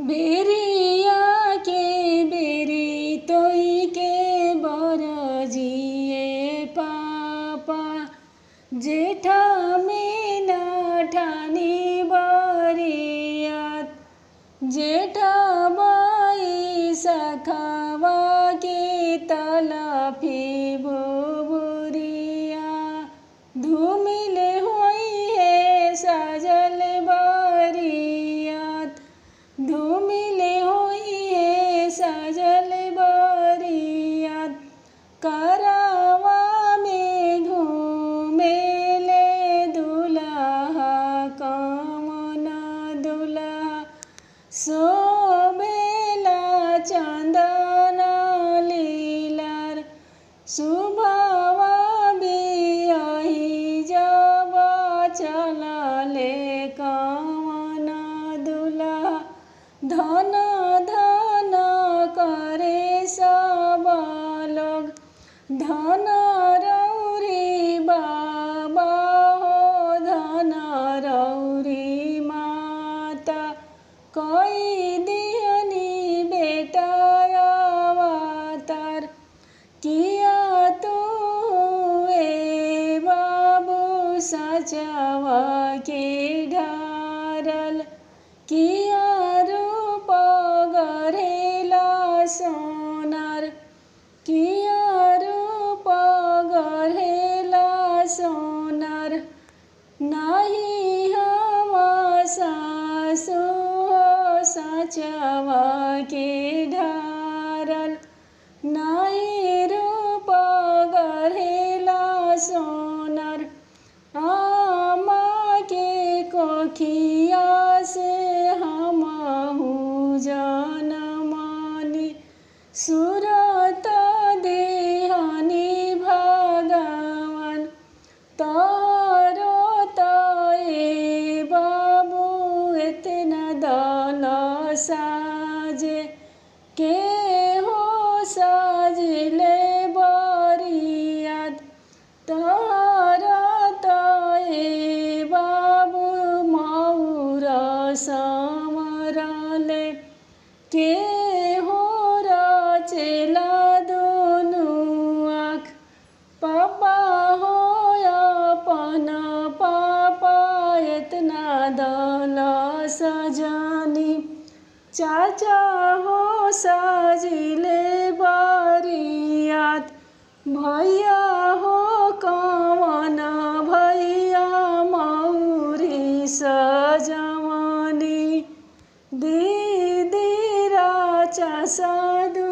बेरिया के बेरी तोई के बरजिए पापा जेठा में न ठानी बरियात जेठा बाई सखावा के तलाफी बुबुरिया धूमिले होई है साजल बरियात धूमिले होई है साजल बरियात करावा में घूमेले दुल्हा कमन दुल्हा शोभेला चंदन लीलार शुभवा बियाही जब चलले कमन दुल्हा धन धन करे सब लोग धन रौरी बाबा हो धन रौरी माता कोई दिहनी बेटा अवतार किया तू ए बाबू सचवा के ढारल किया रूप गढ़ेला सोनार किया रूप गढ़ेला सोनार नाही हम सासु हो सचवा के ढारल नाही रूप गढ़ेला सोनार आमा के कोखिया से हमहु जनमानी सुरत देहनी भगवान तारो तए बाबू इतना दल साजे के हो साजले बरियात तारा तए बाबू मौर समरले के हो रचेला दोनों आँख पापा हो अपन पापा इतना दल सजनी चाचा हो साजिले बरियात भैया हो कवन भैया मौरी सजवनी दीदी राचा साधु